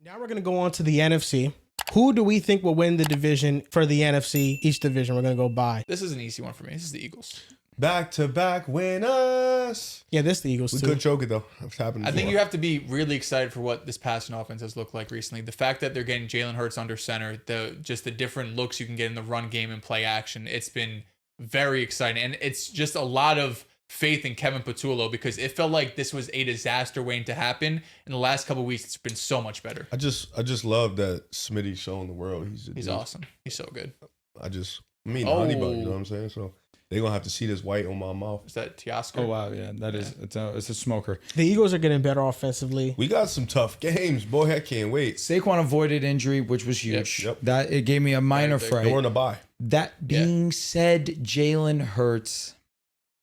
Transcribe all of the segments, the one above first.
Now we're going to go on to the NFC. Who do we think will win the division for the NFC East division? We're going to go by. This is an easy one for me. This is the Eagles. Back-to-back winners. Yeah, this is the Eagles We too. could choke it though. It's happened I think before. you have to be really excited for what this passing offense has looked like recently. The fact that they're getting Jalen Hurts under center, the different looks you can get in the run game and play action. It's been very exciting, and it's just a lot of faith in Kevin Patullo because it felt like this was a disaster waiting to happen. In the last couple of weeks, it's been so much better. I just love that Smitty's showing the world he's Awesome. He's so good. Honey bun, you know what I'm saying? So they're gonna have to see this white on my mouth. Is that Teoscar? Oh wow, yeah, that is it's a smoker. The Eagles are getting better offensively. We got some tough games, boy. I can't wait. Saquon avoided injury, which was huge. Yep. That it gave me a minor big. fright. They were in a bye. That being said, Jalen Hurts,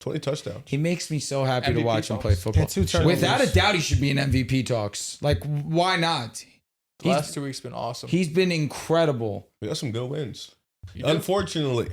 20 touchdowns. he makes me so happy MVP to watch him talks. play football. And 2 turnovers. Without a doubt, he should be in MVP talks. Like, why not? The last 2 weeks been awesome. He's been incredible. We got some good wins. You do? Unfortunately,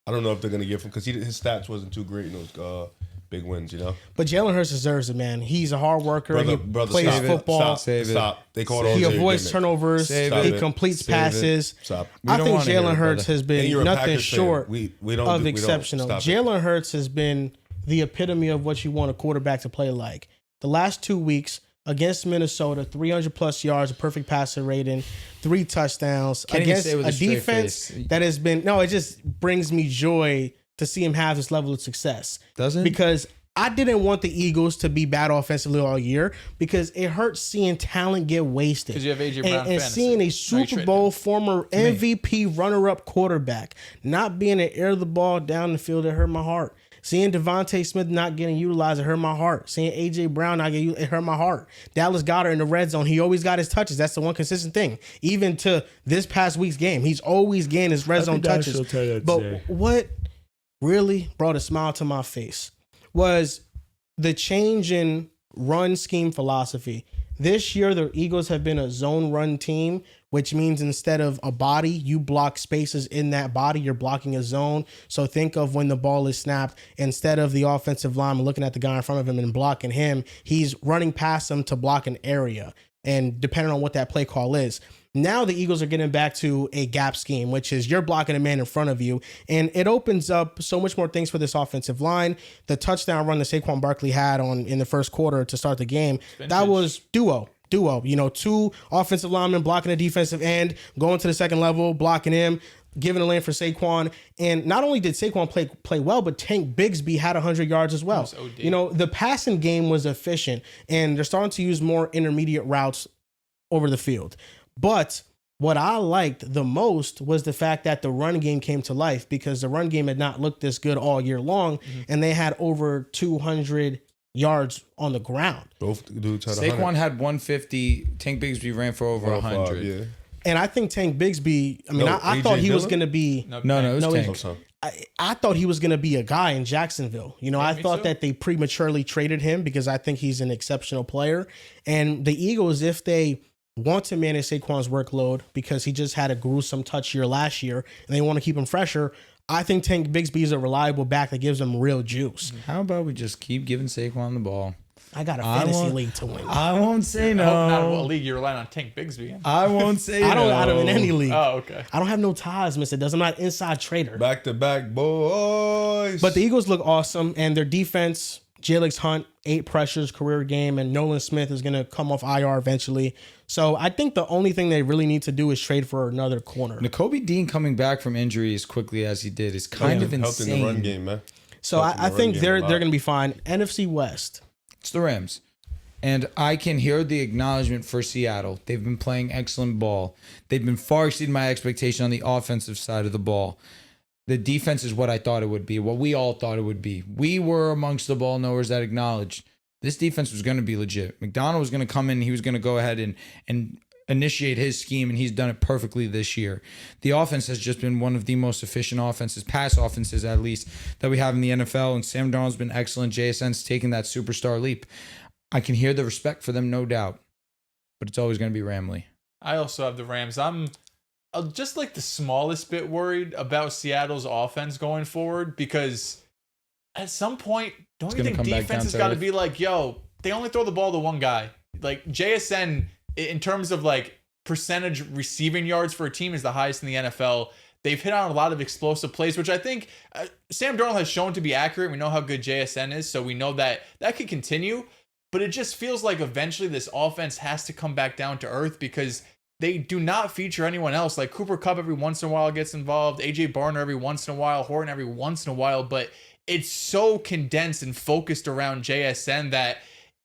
I don't know if they're gonna give him because his stats wasn't too great in those big wins. You know, But Jalen Hurts deserves it, man. He's a hard worker. He plays stop. football. Stop. They called on He Jerry avoids Gimmick. turnovers. Save He it. completes Save it. passes. Stop. We I don't think wanna hear Jalen it, Hurts brother. has And been you're a nothing Packers fan. short We don't of we don't- exceptional. stop it. Jalen Hurts has been the epitome of what you want a quarterback to play like. The last 2 weeks against Minnesota, 300 plus yards, a perfect passer rating, 3 touchdowns Can't even against say it with a a straight defense face. that has been it just brings me joy to see him have this level of success. Doesn't? Because I didn't want the Eagles to be bad offensively all year because it hurts seeing talent get wasted. Because you have A.J. Brown and fantasy. seeing Now a you Super trade Bowl him. former MVP runner-up quarterback not being able to air the ball down the field, it hurt my heart. Seeing Devontae Smith not getting utilized, it hurt my heart. Seeing A.J. Brown not getting it hurt my heart. Dallas Goedert in the red zone, he always got his touches. That's the one consistent thing. Even to this past week's game, he's always getting his red zone touches. But what really brought a smile to my face was the change in run scheme philosophy. This year, the Eagles have been a zone run team, which means instead of a body, you block spaces in that body. You're blocking a zone. So think of when the ball is snapped, instead of the offensive lineman looking at the guy in front of him and blocking him, he's running past him to block an area. And depending on what that play call is. Now the Eagles are getting back to a gap scheme, which is you're blocking a man in front of you. And it opens up so much more things for this offensive line. The touchdown run that Saquon Barkley had in the first quarter to start the game, that was duo. 2 offensive linemen blocking a defensive end, going to the second level, blocking him, giving a lane for Saquon. And not only did Saquon play well, but Tank Bigsby had 100 yards as well. The passing game was efficient, and they're starting to use more intermediate routes over the field. But what I liked the most was the fact that the run game came to life because the run game had not looked this good all year long, and they had over 200 yards on the ground. Both dudes had Saquon had 150. Tank Bigsby ran for over 100. Yeah. And I think Tank Bigsby, I AJ thought he was Dillon? going to be... No, it was Tank. Also, I thought he was going to be a guy in Jacksonville. I me thought too. that they prematurely traded him because I think he's an exceptional player. And the Eagles, if they want to manage Saquon's workload because he just had a gruesome touch year last year and they want to keep him fresher, I think Tank Bigsby is a reliable back that gives them real juice. How about we just keep giving Saquon the ball? I got a fantasy league to win. I won't say I hope not a no. league you're relying on Tank Bigsby in. I won't say I don't no. have him in any league. Oh, okay. I don't have no ties, Mr. Does. I'm not an inside trader. back-to-back boys. But the Eagles look awesome, and their defense, Jalix Hunt, 8 pressures, career game, and Nolan Smith is going to come off IR eventually. So I think the only thing they really need to do is trade for another corner. Nakobe Dean coming back from injury as quickly as he did is kind of helped insane. in the run game, man. So Helped in I the think run game they're a lot. going to be fine. NFC West. It's the Rams. And I can hear the acknowledgement for Seattle. They've been playing excellent ball. They've been far exceeding my expectation on the offensive side of the ball. The defense is what I thought it would be, what we all thought it would be. We were amongst the ball knowers that acknowledged this defense was going to be legit. McDonald was going to come in and he was going to go ahead and initiate his scheme, and he's done it perfectly this year. The offense has just been one of the most efficient offenses, pass offenses at least, that we have in the NFL, and Sam Darnold's been excellent. JSN's taken that superstar leap. I can hear the respect for them, no doubt, but it's always going to be Ramley. I also have the Rams. I'm just like the smallest bit worried about Seattle's offense going forward because at some point, don't you think come back defense down has to got to earth. be like, yo, they only throw the ball to one guy. Like JSN in terms of like percentage receiving yards for a team, is the highest in the NFL. They've hit on a lot of explosive plays, which I think Sam Darnold has shown to be accurate. We know how good JSN is, so we know that could continue. But it just feels like eventually this offense has to come back down to earth because they do not feature anyone else. Like Cooper Kupp every once in a while gets involved, AJ Barner every once in a while, Horton every once in a while, but it's so condensed and focused around JSN that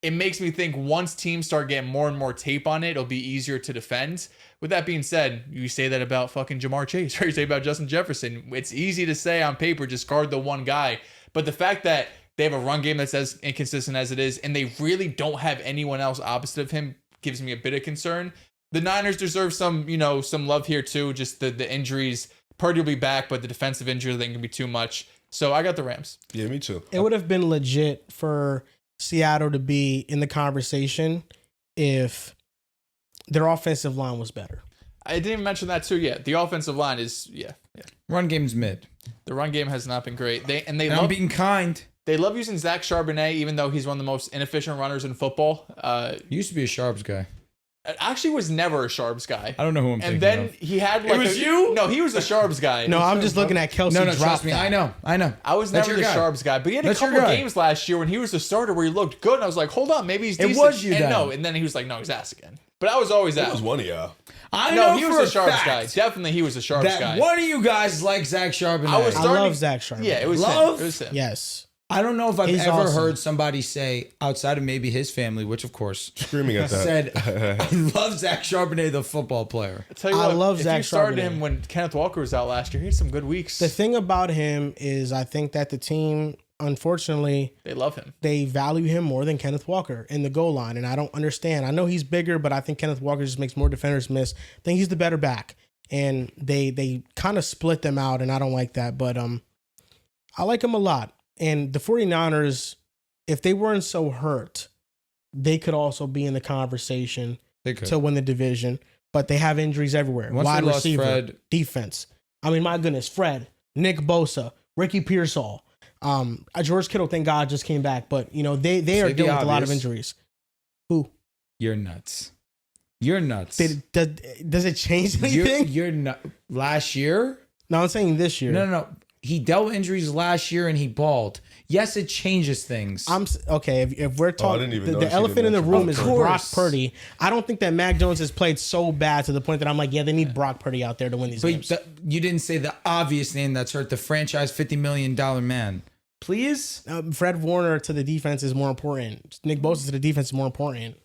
it makes me think once teams start getting more and more tape on it, it'll be easier to defend. With that being said, you say that about fucking Jamar Chase, or you say about Justin Jefferson. It's easy to say on paper, just guard the one guy. But the fact that they have a run game that's as inconsistent as it is, and they really don't have anyone else opposite of him, gives me a bit of concern. The Niners deserve some love here too. Just the injuries. Purdy will be back, but the defensive injury I think can be too much. So I got the Rams. Yeah, me too. It would have been legit for Seattle to be in the conversation if their offensive line was better. I didn't even mention that too yet. The offensive line is Run game's mid. The run game has not been great. And I'm being kind. They love using Zach Charbonnet, even though he's one of the most inefficient runners in football. He used to be a Sharps guy. Actually was never a Sharps guy. I don't know who I'm thinking And then of. he had like It was you? No, he was a Sharps guy. No, I'm just looking at Kelsey. No, drop trust me. that. I know. I was That's never your the guy. Sharps guy, but he had That's a your couple guy. games last year when he was the starter where he looked good, and I was like, hold on, maybe he's It decent. was you and then. no, and then he was like, no, he's ass again. But I was always It out. was one of y'all. I No, know he for was a Sharps fact guy. Definitely, he was a Sharps that guy. one of you guys like Zach Charbonnet. I was I starting- love Zach Charbonnet. Yeah, it was Love? him. It was him. Yes. I don't know if I've He's ever awesome. heard somebody say, outside of maybe his family, which of course Screaming at that. said, I love Zach Charbonnet, the football player. I tell you I what, love if Zach you started Charbonnet. him when Kenneth Walker was out last year, he had some good weeks. The thing about him is I think that the team, unfortunately, They love him. they value him more than Kenneth Walker in the goal line. And I don't understand. I know he's bigger, but I think Kenneth Walker just makes more defenders miss. I think he's the better back. And they kind of split them out, and I don't like that. But I like him a lot. And the 49ers, if they weren't so hurt, they could also be in the conversation They could. to win the division. But they have injuries everywhere. Once Wide they lost receiver, Fred- defense. I mean, my goodness, Fred, Nick Bosa, Ricky Pearsall, George Kittle, thank God, just came back. But, they are Say the dealing with a lot of obvious. injuries. Who? You're nuts. You're nuts. Does it change anything? You're nuts. Last year? No, I'm saying this year. No. He dealt with injuries last year and he balled. Yes, it changes things. Okay. If we're talking, didn't even the notice you elephant didn't in the mention room Brock is Purdy. Brock Purdy. I don't think that Mac Jones has played so bad to the point that I'm like, yeah, they need Brock Purdy out there to win these games. But you didn't say the obvious name that's hurt, the franchise $50 million man. Please? Fred Warner to the defense is more important. Nick Bosa to the defense is more important.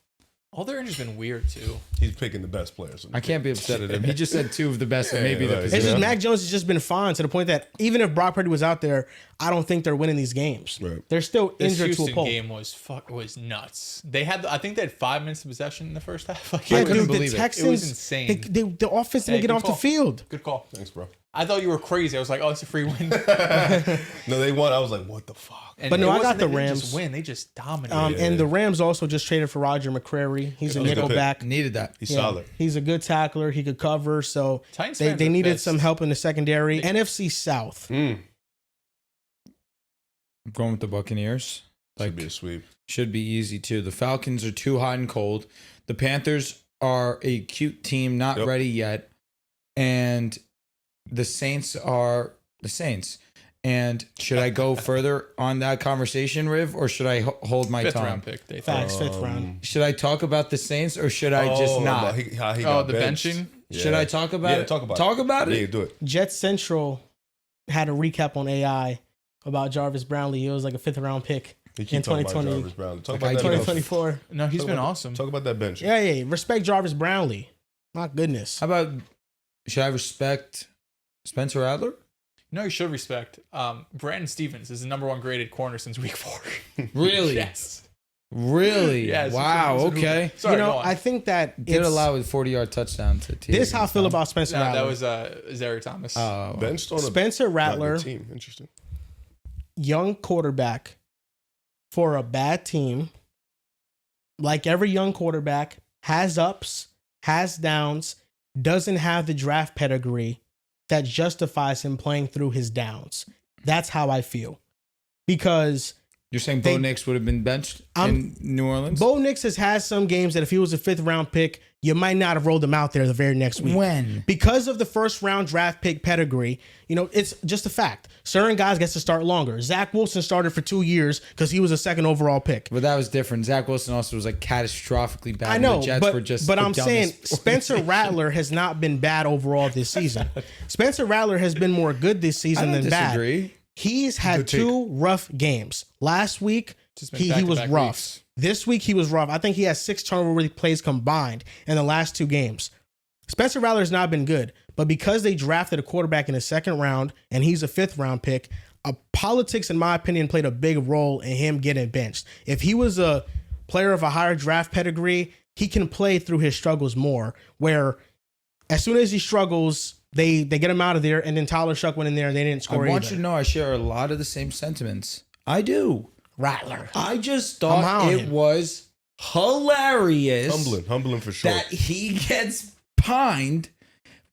All their injuries been weird too. He's picking the best players. I can't be upset at him. He just said two of the best and maybe the right. It's position. just Mac Jones has just been fine to the point that even if Brock Purdy was out there, I don't think they're winning these games. Right. They're still This injured to a Houston pulp. game was nuts. I think they had 5 minutes of possession in the first half. Like, Yeah, I couldn't dude, believe the it. Texans, It was insane. the offense didn't Hey, get good off the call. field. Good call. Thanks, bro. I thought you were crazy. I was like, oh, it's a free win. No, they won. I was like, what the fuck? And But no, it I got wasn't the they didn't Rams. Just win. They just dominated. And the Rams also just traded for Roger McCreary. He's a That was a good nickel pick. back. Needed that. He's Yeah, solid. He's a good tackler. He could cover. So Titans they fans are needed pissed. some help in the secondary. NFC South. I'm going with the Buccaneers. Should be a sweep. Should be easy too. The Falcons are too hot and cold. The Panthers are a cute team, not Yep. ready yet. And the Saints are the Saints. And should I go further on that conversation, Riv, or should I hold my fifth tongue? round pick. They thought. Facts, fifth round. Should I talk about the Saints or should I just not? No, how he Oh, got the benched. benching? Should I talk about Yeah, it? talk about Talk it. about Yeah, it. do it. Jet Central had a recap on AI about Jarvis Brownlee. It was like a fifth round pick He in keep talking about 2020, Jarvis Brown. Talk Like, I about that. do. 2024. No, he's Talk been about awesome. Talk about that bench. Yeah. Respect Jarvis Brownlee. My goodness. How about should I respect Spencer Adler? No, you should respect. Brandon Stevens is the number 1 graded corner since week 4. Really? Yes. Really? Yes. Wow. Okay. Sorry, you know, go on. I think that Did it's, allow a 40-yard touchdown to T. this is how I feel about Spencer No, Rattler. that was Zary Thomas. Oh, Benched on a Spencer not Rattler, good team. Interesting. young quarterback for a bad team. Like every young quarterback, has ups, has downs, doesn't have the draft pedigree that justifies him playing through his downs. That's how I feel. Because you're saying Bo They- Nix would have been benched in New Orleans? Bo Nix has had some games that if he was a fifth round pick, you might not have rolled him out there the very next week. When? Because of the first round draft pick pedigree, it's just a fact. Certain guys get to start longer. Zach Wilson started for 2 years because he was a second overall pick. But that was different. Zach Wilson also was like catastrophically bad. I know, the Jets were just but the I'm saying dumbest Spencer Rattler has not been bad overall this season. Spencer Rattler has been more good this season I don't than disagree. bad. He's had Good take. 2 rough games. Last week, Just been he was back-to-back rough. weeks. This week, he was rough. I think he has 6 turnover plays combined in the last 2 games. Spencer Rattler has not been good, but because they drafted a quarterback in the second round and he's a 5th round pick, politics, in my opinion, played a big role in him getting benched. If he was a player of a higher draft pedigree, he can play through his struggles more, where as soon as he struggles, they get him out of there, and then Tyler Shuck went in there and they didn't I score want either. you to know I share a lot of the same sentiments. I do. Rattler. I just I'm high thought on it him. was hilarious Humbling for sure. that he gets pined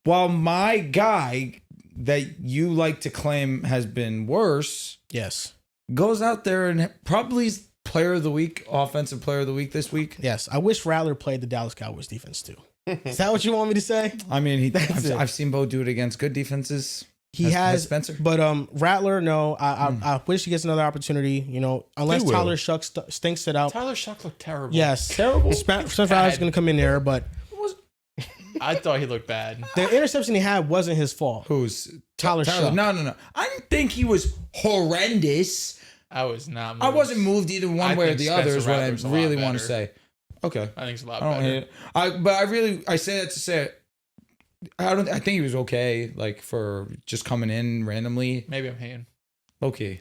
while my guy that you like to claim has been worse Yes. goes out there and probably is player of the week, offensive player of the week this week. Yes. I wish Rattler played the Dallas Cowboys defense too. Is that what you want me to say? I mean, That's it. I've seen Bo do it against good defenses. He has Spencer. But Rattler, no. I wish he gets another opportunity. Unless He will. Tyler Shuck stinks it out. Tyler Shuck looked terrible. Yes, terrible. Spencer Rattler's going to come in there, but I thought he looked bad. the interception he had wasn't his fault. Who's Tyler Shuck. No. I didn't think he was horrendous. I was not moved. I wasn't moved either one I way or think the Spencer other is what I Rattler's a lot really want to better. say. Okay. I think it's a lot I don't better. hate it. But I say that to say I think he was okay, like for just coming in randomly. Maybe I'm hating. Okay.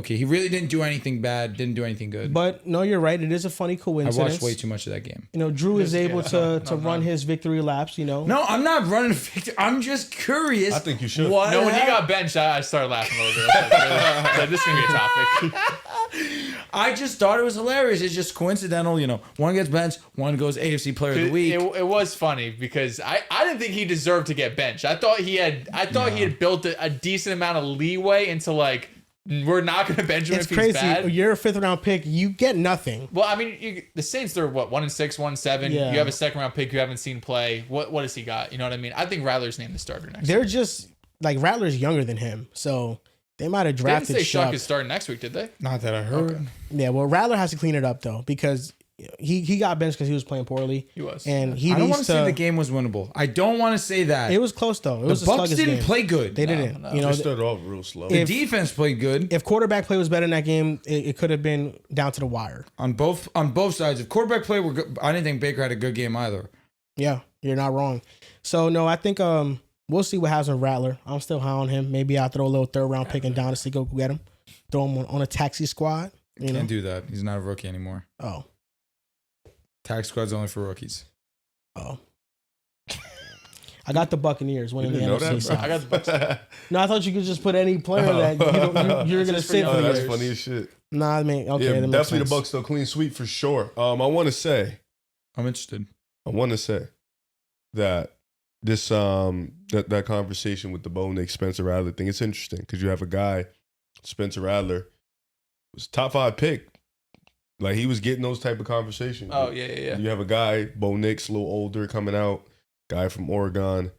He really didn't do anything bad, didn't do anything good. But no, you're right. It is a funny I coincidence. watched way too much of that game. Drew is able to no, run his victory laps. No, I'm not running a victory. I'm just curious. I think you should. What No, when he happened? got benched, I started laughing a little bit. I was like, this is going to be a topic. I just thought it was hilarious. It's just coincidental, one gets benched, one goes AFC Player of the Week. It was funny because I didn't think he deserved to get benched. I thought he had built a decent amount of leeway into like, we're not going to bench him It's if he's crazy. bad. You're a 5th round pick. You get nothing. Well, I mean, the Saints, they're what, 1-6, 1-7. Yeah. You have a second round pick you haven't seen play. What has he got? You know what I mean? I think Rattler's named the starter next They're week. just like Rattler's younger than him, so they might have They didn't drafted say Shuck Shuck. is starting next week, did they? Not that I heard. Yeah, well, Rattler has to clean it up though because he got benched because he was playing poorly. He was. And he I don't needs want to say the game was winnable. I don't want to say that. It was close though. It was the a Bucks sluggish didn't game. play good. They didn't. no. They started off real slow. The if- defense played good If quarterback play was better in that game, it could have been down to the wire. on both sides. If quarterback play were good, I didn't think Baker had a good game either. Yeah, you're not wrong. So no, I think we'll see what happens with Rattler. I'm still high on him. Maybe I'll throw a little 3rd round pick in Dynasty, go get him, throw him on a taxi squad. You know? Can't do that. He's not a rookie anymore. Oh, Tax squad's only for rookies. oh. I got the Buccaneers winning the didn't know NFC that, South. I got the Bucks. No, I thought you could just put any player that you're gonna just for sit young for Oh, the that's years. funny as shit. Nah, I mean, okay, Yeah, that makes definitely sense. the Bucks still clean sweep for sure. I want to say I'm interested. that this that conversation with the Bo Nick Spencer Rattler thing, it's interesting because you have a guy, Spencer Rattler, was top 5 pick. Like he was getting those type of conversations. Oh, yeah. You have a guy, Bo Nix, a little older, coming out, guy from Oregon,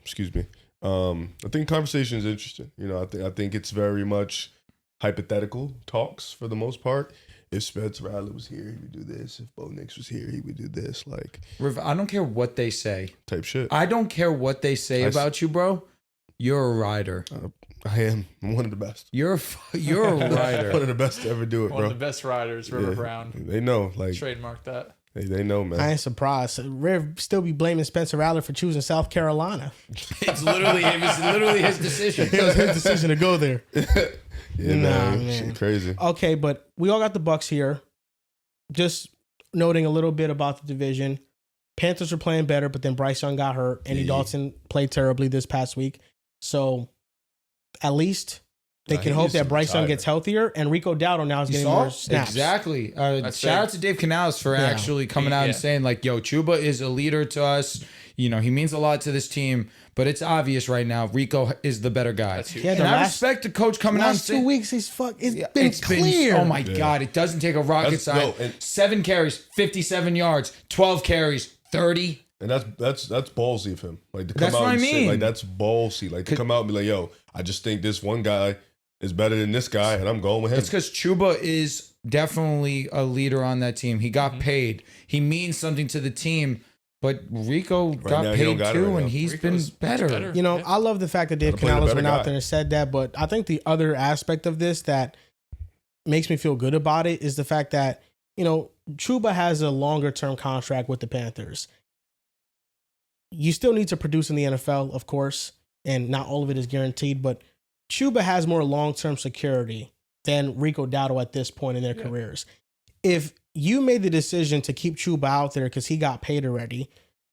excuse me. I think conversation is interesting. I think it's very much hypothetical talks for the most part. If Spencer Rattler was here, he would do this. If Bo Nix was here, he would do this. Like Riv, I don't care what they say. type shit. I don't care what they say I about you, bro. You're a rider. I am. I'm one of the best. You're a One rider. of the best to ever do it, One bro. of the best riders, River Yeah. Brown. They know. Like Trademark that. they know, man. I ain't surprised. Riv still be blaming Spencer Rattler for choosing South Carolina. It was literally his decision. It was his decision to go there. Yeah, Nah, man. man. Shit crazy. Okay, but we all got the Bucks here. Just noting a little bit about the division. Panthers were playing better, but then Bryce Young got hurt. Andy Yeah. Dalton played terribly this past week. So at least they Nah, can he hope needs that to Bryce Young retire. gets healthier, and Rico Dowdle now is You getting saw? more snaps. Exactly. That's Shout big. out to Dave Canales for actually coming out and Yeah. saying, like, yo, Chuba is a leader to us. He means a lot to this team, but it's obvious right now Rico is the better guy. That's huge. Yeah, And the I last- respect the coach coming out and Last 2 saying, weeks, it's been it's clear. oh my God, it doesn't take a rocket That's- science. no, and- 7 carries, 57 yards, 12 carries, 30. And that's ballsy of him. Like to come That's out what and I say, mean. like that's ballsy. Like to come out and be like, yo, I just think this one guy is better than this guy, and I'm going with him. It's because Chuba is definitely a leader on that team. He got paid. He means something to the team. But Rico now, got he paid don't got it too, right and now. he's Rico's been better. better. You know, Yeah. I love the fact that Dave Gotta play the Canales better went out guy. there and said that, but I think the other aspect of this that makes me feel good about it is the fact that, you know, Chuba has a longer term contract with the Panthers. You still need to produce in the NFL, of course, and not all of it is guaranteed, but Chuba has more long term security than Rico Dowdle at this point in their careers. If you made the decision to keep Chuba out there because he got paid already,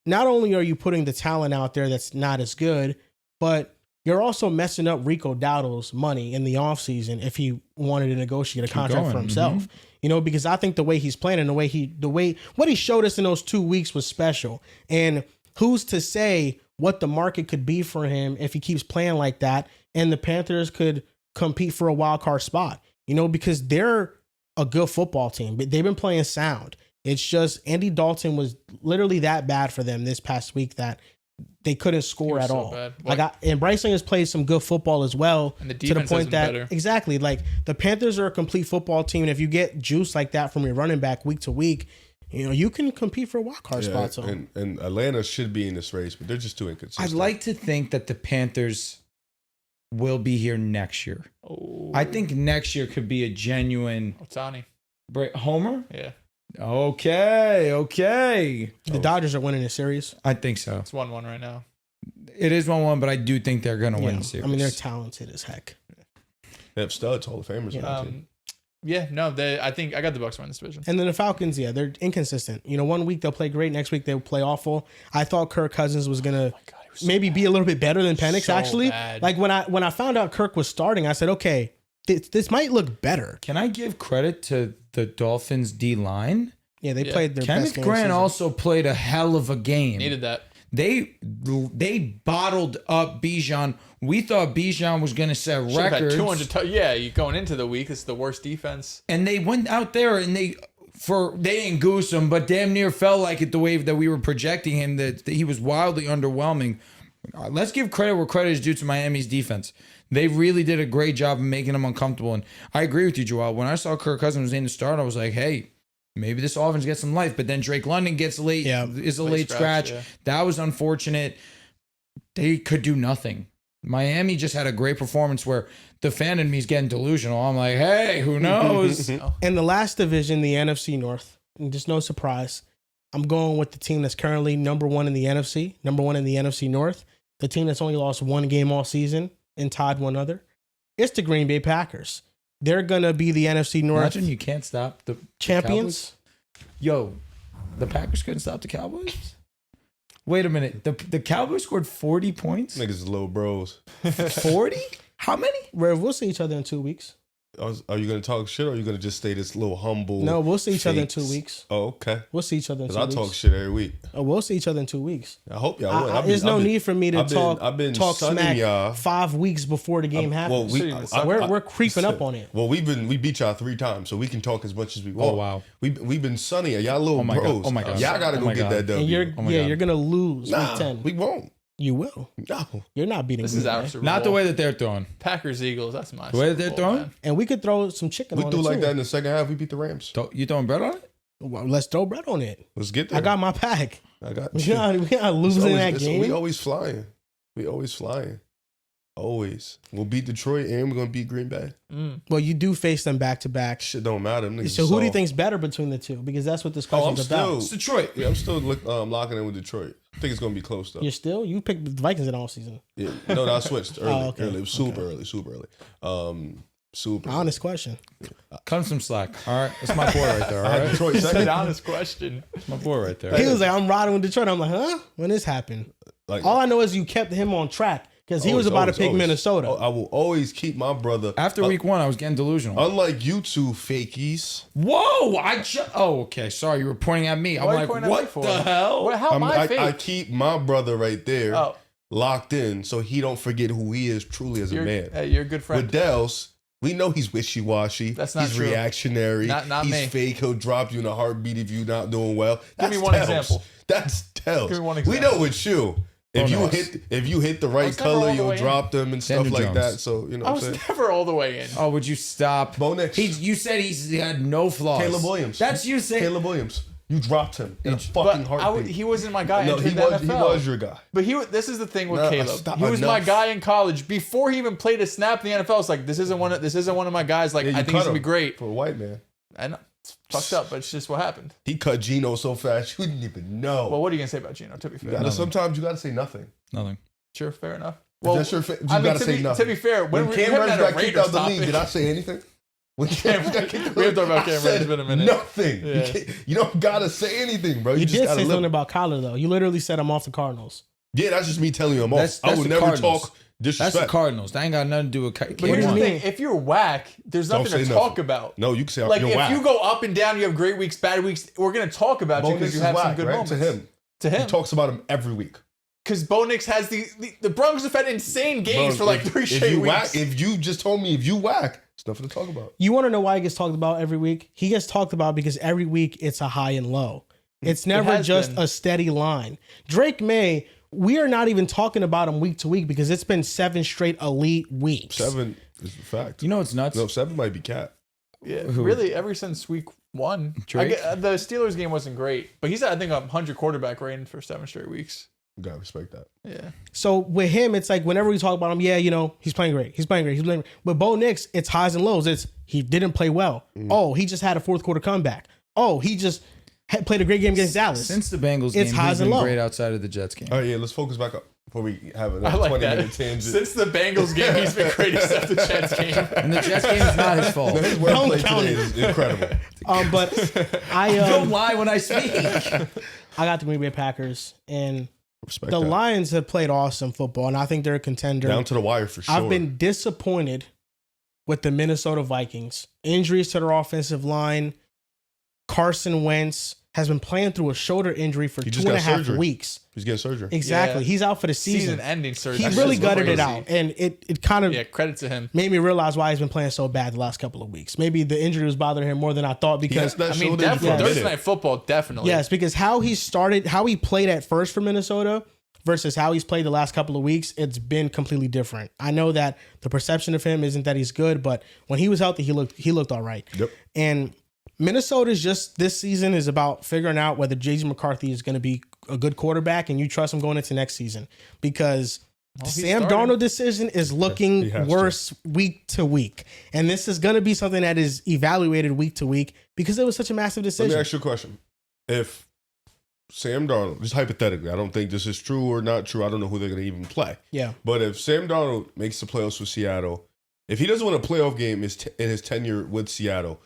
not only are you putting the talent out there that's not as good, but you're also messing up Rico Dowdle's money in the offseason if he wanted to negotiate a contract for going. himself. You know, because I think the way he's playing and the way what he showed us in those 2 weeks was special. And who's to say what the market could be for him if he keeps playing like that and the Panthers could compete for a wild card spot, you know, because they're a good football team, but they've been playing sound. It's just Andy Dalton was literally that bad for them this past week that they couldn't score was at so all. bad. And Bryce Young has played some good football as well. And the to the defense has point been that better. exactly like the Panthers are a complete football team. And if you get juice like that from your running back week to week, you know, you can compete for a wild card spot. So and Atlanta should be in this race, but they're just too inconsistent. I'd like to think that the Panthers will be here next year. Oh, I think next year could be a genuine Ohtani. Homer. Yeah, Okay. the Dodgers are winning the series. I think so. it's 1-1 right now. It is 1-1, but I do think they're going to win Yeah. the series. I mean, they're talented as heck. They have studs, Hall of Famers on that team. Yeah, no, I think I got the Bucks winning this division. And then the Falcons, yeah, they're inconsistent. You know, one week they'll play great, next week they'll play awful. I thought Kirk Cousins was gonna God, he was so maybe be a little bit better than Penix. So actually, bad. like when I found out Kirk was starting, I said, okay, this might look better. Can I give credit to the Dolphins D line? Yeah, they Yeah. played their Kenneth best game of the Grant season. also played a hell of a game. Needed that. They bottled up Bijan. We thought Bijan was going to set Should've had records. 200. Yeah, you going into the week. It's the worst defense. And they went out there and they didn't goose him, but damn near felt like it the way that we were projecting him, that he was wildly underwhelming. Let's give credit where credit is due to Miami's defense. They really did a great job of making them uncomfortable. And I agree with you, Joel. When I saw Kirk Cousins was in the start, I was like, hey, maybe this offense gets some life. But then Drake London gets late, is a late scratch. Yeah. That was unfortunate. They could do nothing. Miami just had a great performance where the fan in me is getting delusional. I'm like, hey, who knows? In the last division, the NFC North, and just no surprise, I'm going with the team that's currently number one in the NFC North, the team that's only lost one game all season and tied one other. It's the Green Bay Packers. They're going to be the NFC North Imagine you can't stop the champions. Yo, the Packers couldn't stop the Cowboys? Wait a minute. The Cowboys scored 40 points? Niggas is little bros. 40? How many? Rev, we'll see each other in 2 weeks. Are you gonna talk shit or are you gonna just stay this little humble? No, we'll see each other in 2 fakes? weeks. Oh, okay. We'll see each other in 2 Because I weeks. talk shit every week. Oh, we'll see each other in 2 weeks. I hope y'all win. There's no need for me to I've been talk sunning smack y'all. 5 weeks before the game happens. We're creeping up on it. Well, we beat y'all 3 times, so we can talk as much as we want. Oh, wow. We've been sunning y'all little Oh my God. bros. Oh my God. Y'all gotta Oh go my get God. that W. And you're Oh my God. you're gonna lose Nah, week 10. we won't. You will. No. You're not beating This Green is our Bay. Super Not the Bowl. way that they're throwing. Packers Eagles. That's my The way that Super they're Bowl, throwing? man. And we could throw some chicken We on do it like too. that in the second half. We beat the Rams. You throwing bread on it? Well, let's throw bread on it. Let's get there. I got my pack. I got We not losing that game. We always flying. We always flying. Always. We'll beat Detroit and we're gonna beat Green Bay. Well, you do face them back to back. Shit don't matter. Them niggas So who do you soft. think's better between the two? Because that's what this Oh, I'm question's about. still Detroit. Yeah, I'm still locking in with Detroit. I think it's gonna be close though. You picked the Vikings in all season. Yeah. No, I switched early. Oh, okay. Early. It was super early. Super. Honest question. Cut him some slack. All right. That's my boy right there. All I had right. Detroit That's an second. honest question. That's my boy right there. He was like, I'm riding with Detroit. I'm like, huh? When this happened? Like All I know is you kept him on track because he was about to pick Minnesota. I will always keep my brother. After week 1, I was getting delusional. Unlike you two fakies. Whoa! Okay. Sorry, you were pointing at me. I'm Why are you like, pointing at me what for? the hell? Well, how am I fake? I keep my brother right there Oh. locked in so he don't forget who he is truly as a man. Hey, you're a good friend. With Dels, We know he's wishy-washy. That's not he's true. reactionary. Not he's me. fake. He'll drop you in a heartbeat if you're not doing well. Give me That's one tells. example. That's tells. Give me one We example. know it's you. If you hit the right was never all color, the you'll way drop them and stuff Daniel like Jones. that. So you know I what was I'm saying. never all the way in. Oh, would you stop? Bo Nix. You said he had no flaws. Caleb Williams. That's you saying. Caleb Williams. You dropped him in a But fucking heartbeat. he wasn't my guy. No, entering he the was. NFL. He was your guy. But this is the thing with No, Caleb. stop He was my enough. guy in college before he even played a snap in the NFL. It's like this isn't one of my guys. Like Yeah, you I think cut he's gonna be him great. for a white man. I know it's fucked up, but it's just what happened. He cut Geno so fast you didn't even know. Well, what are you gonna say about Gino? To be fair, Sometimes you gotta say nothing. Nothing. sure, fair enough. Well, Well, you gotta say nothing. To be fair, When we Cam haven't Reddish had a got kicked Raiders out of the topic. league, did I say anything? When Cam got kicked out of the We league, have talked about I Cam said Reddish, it's been a minute. nothing. Yeah. You don't gotta say anything, bro. You You just did gotta say something live. about Kyler though. You literally said I'm off the Cardinals. Yeah, that's just me telling you I'm off. That's I would the never Cardinals. talk That's disrespect. the Cardinals. That ain't got nothing to do with But here's the do you thing: mean? if you're whack, there's Don't nothing to say talk nothing. about. No, you can say Like you're if whack. you go up and down, you have great weeks, bad weeks. We're gonna talk about you Bo because Nix you is have some whack, good right? moments. To him. To him, He talks about him every week. because Bo Nix has the Broncos have had insane games Bro, for like if- 3 if straight you weeks. whack, if you just told me if you whack, it's nothing to talk about. You want to know why he gets talked about every week? He gets talked about because every week it's a high and low. It's never has just been. a steady line. Drake May, we are not even talking about him week to week because it's been 7 straight elite weeks. 7 is the fact. You know what's nuts? No, 7 might be cat. Yeah, Who? really, ever since week 1. Drake? The Steelers game wasn't great, but he's at, I think, 100 quarterback rating for 7 straight weeks. You gotta respect that. Yeah. So with him, it's like whenever we talk about him, yeah, you know, he's playing great. He's playing great. He's playing great. But Bo Nix, it's highs and lows. It's he didn't play well. Oh, he just had a fourth quarter comeback. Oh, he just played a great game against Dallas. Since the Bengals It's game, highs he's and been lows. great outside of the Jets game. All right, yeah, let's focus back up before we have I another like 20-minute that. tangent. Since the Bengals game, he's been great except the Jets game. And the Jets game is not his fault. No, his Don't wordplay count today it. is incredible. But I Don't lie when I speak. I got the Green Bay Packers, and Respect the that. Lions have played awesome football, and I think they're a contender. Down to the wire for sure. I've been disappointed with the Minnesota Vikings. Injuries to their offensive line. Carson Wentz has been playing through a shoulder injury for He two just and a got half surgery. weeks. He's getting surgery. Exactly. Yeah. He's out for the season. Season-ending surgery. He That's really just gutted it crazy. out, and it kind of Yeah, credit to him. made me realize why he's been playing so bad the last couple of weeks. Maybe the injury was bothering him more than I thought He because has that I mean, shoulder injury for definitely a Thursday minute. night football, definitely. yes, because how he played at first for Minnesota versus how he's played the last couple of weeks, it's been completely different. I know that the perception of him isn't that he's good, but when he was healthy, he looked all right. Yep. And Minnesota's just this season is about figuring out whether J.J. McCarthy is going to be a good quarterback and you trust him going into next season because the he's Sam starting. Darnold decision is He looking has worse week to week. And this is going to be something that is evaluated week to week because it was such a massive Let me decision. ask you a question. If Sam Darnold, just hypothetically, I don't think this is true or not true. I don't know who they're going to even play. Yeah. But if Sam Darnold makes the playoffs with Seattle, if he doesn't win a playoff game in his tenure with Seattle,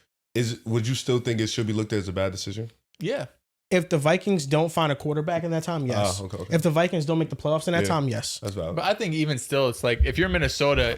would you still think it should be looked at as a bad decision? Yeah. If the Vikings don't find a quarterback in that time, yes. Okay. If the Vikings don't make the playoffs in that Yeah. time, yes. That's valid. But I think even still, it's like if you're Minnesota,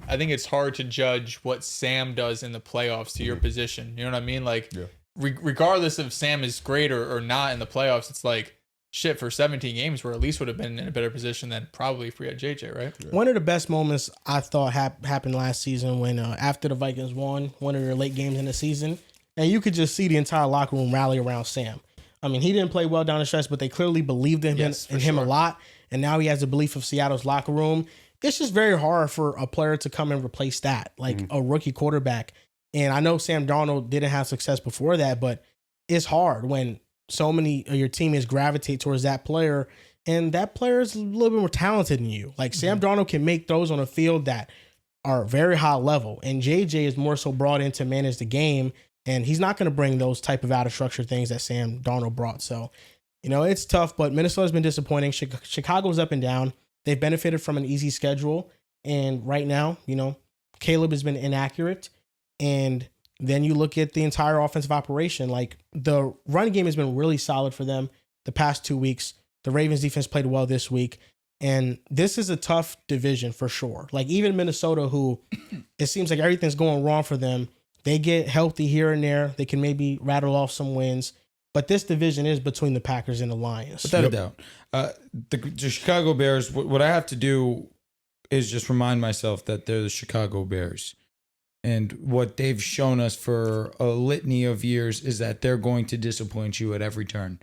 I think it's hard to judge what Sam does in the playoffs to your position. You know what I mean? Like, Yeah. regardless if Sam is great or not in the playoffs, it's like shit for 17 games where at least would have been in a better position than probably if we had JJ, right? One of the best moments I thought happened last season when after the Vikings won one of their late games in the season, and you could just see the entire locker room rally around Sam. I mean, he didn't play well down the stretch, but they clearly believed in Yes, for him a sure. lot, and now he has the belief of Seattle's locker room. It's just very hard for a player to come and replace that, like a rookie quarterback. And I know Sam Darnold didn't have success before that, but it's hard when so many of your teammates gravitate towards that player, and that player is a little bit more talented than you. Like Sam Darnold can make throws on a field that are very high level, and JJ is more so brought in to manage the game, and he's not going to bring those type of out of structure things that Sam Darnold brought. So, you know, it's tough, but Minnesota's been disappointing. Chicago's up and down. They've benefited from an easy schedule, and right now, you know, Caleb has been inaccurate, and then you look at the entire offensive operation. Like the run game has been really solid for them the past 2 weeks. The Ravens defense played well this week. And this is a tough division for sure. Like even Minnesota, who it seems like everything's going wrong for them, they get healthy here and there. They can maybe rattle off some wins. But this division is between the Packers and the Lions. Without a doubt. The Chicago Bears, what I have to do is just remind myself that they're the Chicago Bears. And what they've shown us for a litany of years is that they're going to disappoint you at every turn.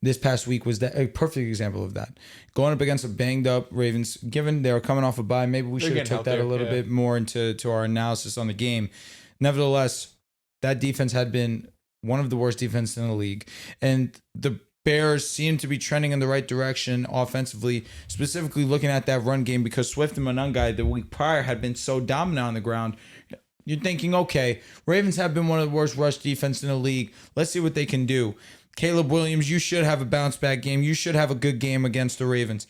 This past week was a perfect example of that. Going up against a banged up Ravens, given they were coming off a bye, maybe we should have took that a little bit more into our analysis on the game. Nevertheless, that defense had been one of the worst defenses in the league. And the Bears seem to be trending in the right direction offensively, specifically looking at that run game, because Swift and Monangai the week prior had been so dominant on the ground. You're thinking, okay, Ravens have been one of the worst rush defense in the league. Let's see what they can do. Caleb Williams, you should have a bounce back game. You should have a good game against the Ravens.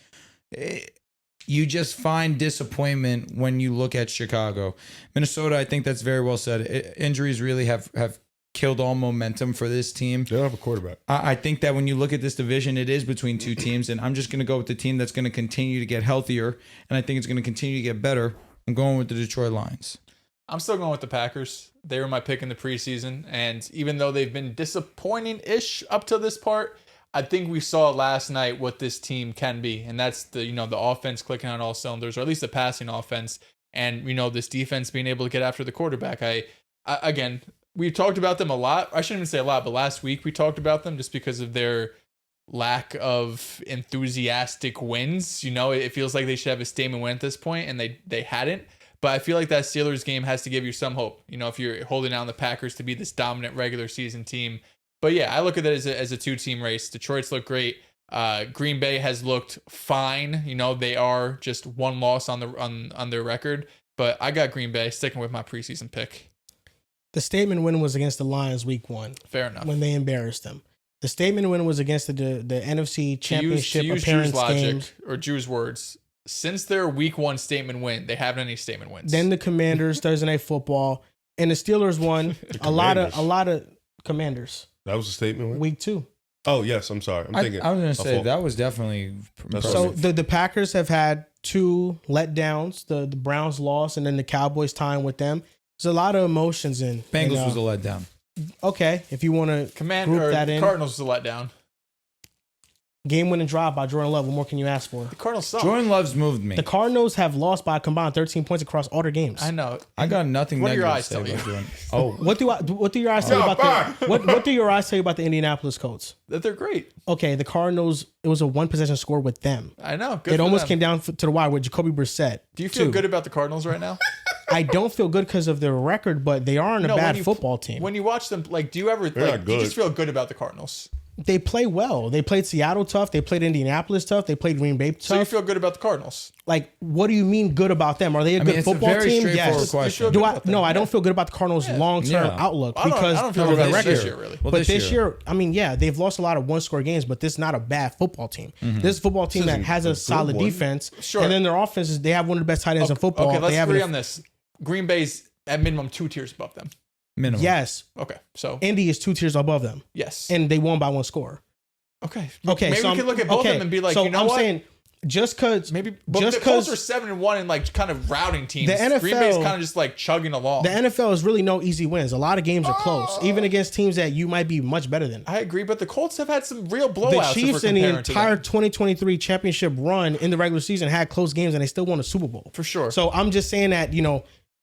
You just find disappointment when you look at Chicago. Minnesota, I think that's very well said. Injuries really have killed all momentum for this team. They don't have a quarterback. I think that when you look at this division, it is between two teams, and I'm just going to go with the team that's going to continue to get healthier, and I think it's going to continue to get better. I'm going with the Detroit Lions. I'm still going with the Packers. They were my pick in the preseason, and even though they've been disappointing-ish up to this part, I think we saw last night what this team can be, and that's the offense clicking on all cylinders, or at least the passing offense, and this defense being able to get after the quarterback. Again, we've talked about them a lot. I shouldn't even say a lot, but last week we talked about them just because of their lack of enthusiastic wins. It feels like they should have a statement win at this point, and they hadn't. But I feel like that Steelers game has to give you some hope, if you're holding down the Packers to be this dominant regular season team. But yeah, I look at it as a two-team race. Detroit's looked great. Green Bay has looked fine. They are just one loss on their record. But I got Green Bay sticking with my preseason pick. The statement win was against the Lions week 1. Fair enough. When they embarrassed them. The statement win was against the NFC Championship to use appearance Drew's logic, games. or Drew's words, since their week 1 statement win, they haven't any statement wins. Then the Commanders, Thursday Night Football, and the Steelers won a lot of Commanders. That was a statement win? Week 2. Oh, yes. I'm sorry. I'm thinking. I was going to say, that was definitely impressive. So the Packers have had 2 letdowns. The Browns lost, and then the Cowboys tying with them. There's a lot of emotions in. Bengals was a letdown. Okay, if you want to group that in. Cardinals was a letdown. Game-winning drive by Jordan Love. What more can you ask for? The Cardinals suck. Jordan Love's moved me. The Cardinals have lost by a combined 13 points across all their games. I know. I got nothing What do your negative eyes to say tell about you? Jordan. Oh, What do your eyes tell you about what do your eyes tell you about the Indianapolis Colts? That they're great. Okay, the Cardinals. It was a 1-possession score with them. I know. Good It for almost them. came down to the wire with Jacoby Brissett. Do you feel 2. good about the Cardinals right now? I don't feel good because of their record, but they aren't a bad football team. When you watch them, do you ever They're not do you good. just feel good about the Cardinals? They play well. They played Seattle tough. They played Indianapolis tough. They played Green Bay tough. So you feel good about the Cardinals? Like, what do you mean good about them? Are they a good it's football a very team? straightforward Yes. question. You feel Do good I? about them? No, I don't feel good about the Cardinals' long-term Yeah. outlook I don't because feel of good their about record. this year, really. Well, But this year, I mean, yeah, they've lost a lot of one-score games, but this is not a bad football team. This is a football team that isn't has a a good solid one. defense. Sure. And then their offense is, they have one of the best tight ends in football. Okay, let's they have agree on this. Green Bay's at minimum 2 tiers above them. minimum. Yes. Okay, so Indy is 2 tiers above them. yes. And they won by 1 score. Okay. Okay. Maybe so we can look at both of them and be like, so you know I'm what? saying just because Maybe just the Colts are because 7-1 and kind of routing teams. The NFL Green Bay's kind of just chugging along. the NFL is really no easy wins. A lot of games are close, even against teams that you might be much better than. I agree, but the Colts have had some real blowouts. The if Chiefs we're in the comparing to entire them. 2023 championship run in the regular season had close games and they still won a Super Bowl. For sure. So I'm just saying that,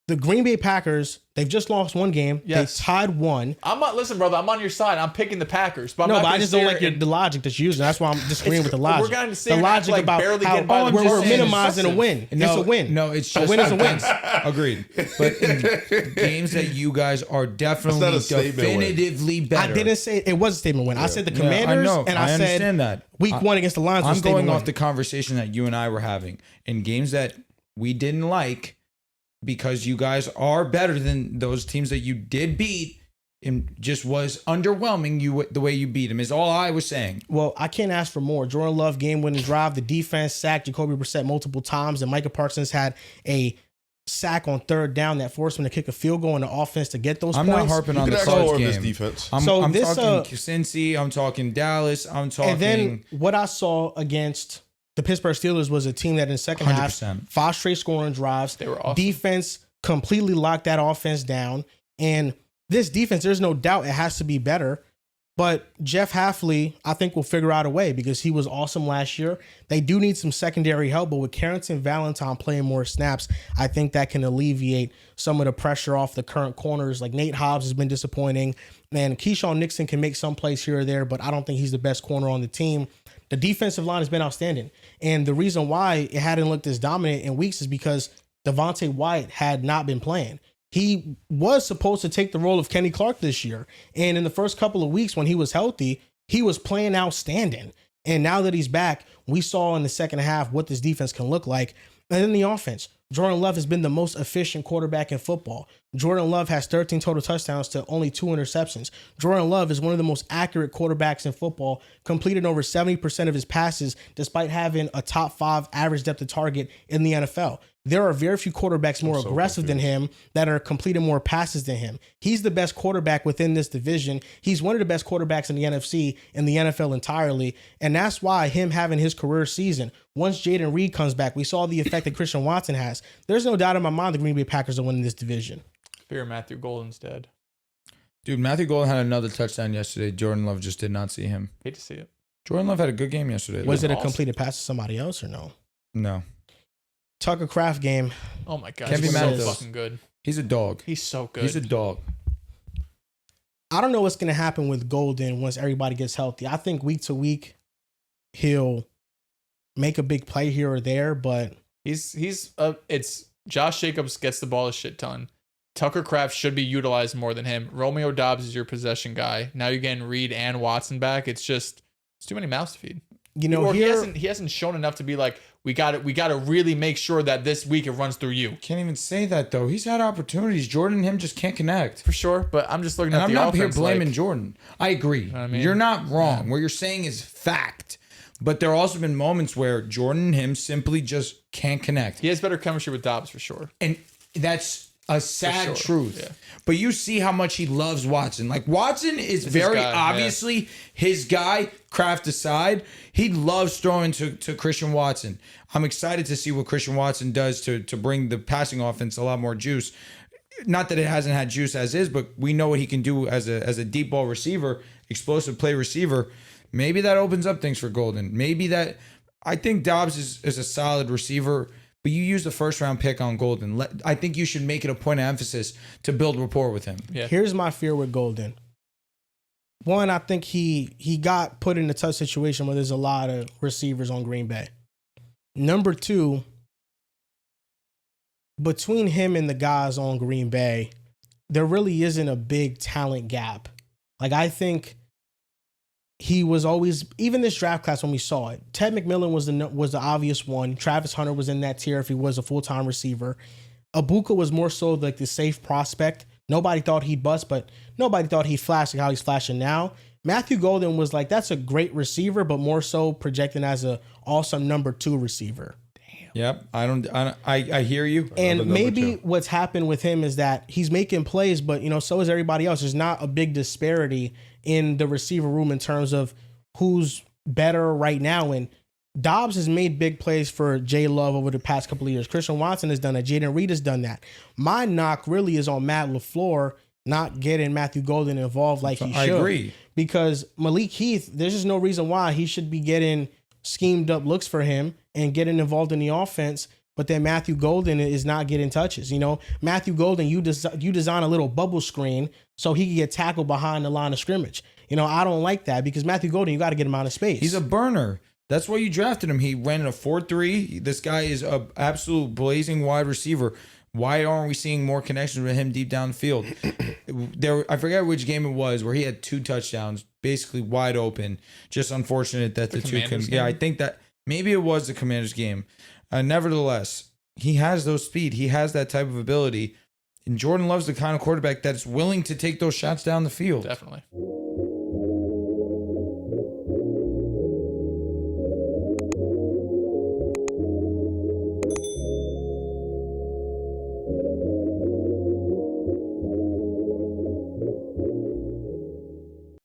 the Green Bay Packers, they've just lost 1 game. Yes. They tied 1. Listen, brother, I'm on your side. I'm picking the Packers, but I'm No, not but I gonna just don't sit like here and- the logic that's used. That's why I'm disagreeing with the logic. We're going to sit the here and act logic like about barely how getting by the we're Colts is minimizing a impressive. win. It's a win. No, it's A just win is a win. Agreed. But in games that you guys are definitely That's not a statement win. definitively I better. didn't say it was a statement win. I said the Yeah, Commanders, I know. and I I said understand that. week 1 against the Lions was I'm a statement going off win. the conversation that you and I were having in games that we didn't like because you guys are better than those teams that you did beat and just was underwhelming the way you beat them is all I was saying. Well, I can't ask for more. Jordan Love game-winning drive. The defense sacked Jacoby Brissett multiple times, and Micah Parsons had a sack on 3rd down that forced him to kick a field goal in the offense to get those I'm points. not harping You on can the ask more Colts of this game. defense. I'm So this, talking Cincy. I'm talking Dallas. I'm talking. And then what I saw against the Pittsburgh Steelers was a team that in the second half, 100%. 5 straight scoring drives. They were awesome. Defense completely locked that offense down. And this defense, there's no doubt it has to be better. But Jeff Halfley, I think, will figure out a way because he was awesome last year. They do need some secondary help, but with Carrington Valentine playing more snaps, I think that can alleviate some of the pressure off the current corners. Like Nate Hobbs has been disappointing, and Keyshawn Nixon can make some plays here or there, but I don't think he's the best corner on the team. The defensive line has been outstanding, and the reason why it hadn't looked as dominant in weeks is because Devontae Wyatt had not been playing. He was supposed to take the role of Kenny Clark this year. And in the first couple of weeks when he was healthy, he was playing outstanding. And now that he's back, we saw in the second half what this defense can look like. And then the offense. Jordan Love has been the most efficient quarterback in football. Jordan Love has 13 total touchdowns to only 2 interceptions. Jordan Love is one of the most accurate quarterbacks in football, completed over 70% of his passes despite having a top 5 average depth of target in the NFL. There are very few quarterbacks more aggressive than him that are completing more passes than him. He's the best quarterback within this division. He's one of the best quarterbacks in the NFC and the NFL entirely. And that's why him having his career season, once Jaden Reed comes back, we saw the effect that Christian Watson has. There's no doubt in my mind the Green Bay Packers are winning this division. Fear Matthew Golden's dead. Dude, Matthew Golden had another touchdown yesterday. Jordan Love just did not see him. Hate to see it. Jordan Love had a good game yesterday. Was it a completed pass to somebody else or no? No. Tucker Kraft game. Oh my God. Can't He's be mad so at this. fucking good. He's a dog. He's so good. He's a dog. I don't know what's going to happen with Golden once everybody gets healthy. I think week to week he'll make a big play here or there, but it's Josh Jacobs gets the ball a shit ton. Tucker Kraft should be utilized more than him. Romeo Dobbs is your possession guy. Now you're getting Reed and Watson back. It's too many mouths to feed. You know, he hasn't shown enough to be like, we got to really make sure that this week it runs through you. Can't even say that though. He's had opportunities. Jordan and him just can't connect. For sure, but I'm just looking And at I'm the not offense. here blaming Jordan. I agree. know what I mean? You're not wrong. What you're saying is fact. But there have also been moments where Jordan and him simply just can't connect. He has better chemistry with Dobbs for sure. And that's a sad sure. truth. Yeah. But you see how much he loves Watson. Like Watson is It's very his guy, obviously his guy, Kraft aside. He loves throwing to Christian Watson. I'm excited to see what Christian Watson does to bring the passing offense a lot more juice. Not that it hasn't had juice as is, but we know what he can do as a deep ball receiver, explosive play receiver. Maybe that opens up things for Golden. I think Dobbs is a solid receiver, but you use the first round pick on Golden. I think you should make it a point of emphasis to build rapport with him. Yeah. Here's my fear with Golden. One, I think he got put in a tough situation where there's a lot of receivers on Green Bay. Number two, between him and the guys on Green Bay, there really isn't a big talent gap. Like, I think he was always, even this draft class when we saw it, Ted McMillan was the obvious one. Travis Hunter was in that tier if he was a full-time receiver. Ibuka was more so like the safe prospect. Nobody thought he'd bust, but nobody thought he'd flash like how he's flashing now. Matthew Golden was like, that's a great receiver, but more so projecting as a awesome number 2 receiver. Yep. I hear you. And maybe what's happened with him is that he's making plays, but so is everybody else. There's not a big disparity in the receiver room in terms of who's better right now. And Dobbs has made big plays for Jay Love over the past couple of years. Christian Watson has done that. Jaden Reed has done that. My knock really is on Matt LaFleur not getting Matthew Golden involved like he should. I agree. Because Malik Heath, there's just no reason why he should be getting schemed up looks for him and getting involved in the offense, but then Matthew Golden is not getting touches. Matthew Golden, you design a little bubble screen so he can get tackled behind the line of scrimmage. I don't like that because Matthew Golden, you got to get him out of space. He's a burner. That's why you drafted him. He ran in a 4-3. This guy is a absolute blazing wide receiver. Why aren't we seeing more connections with him deep down the field? I forget which game it was where he had 2 touchdowns, basically wide open. Just unfortunate that the two can. Yeah, I think that maybe it was the Commanders game. Nevertheless, he has those speed. He has that type of ability. And Jordan Love's the kind of quarterback that's willing to take those shots down the field. Definitely.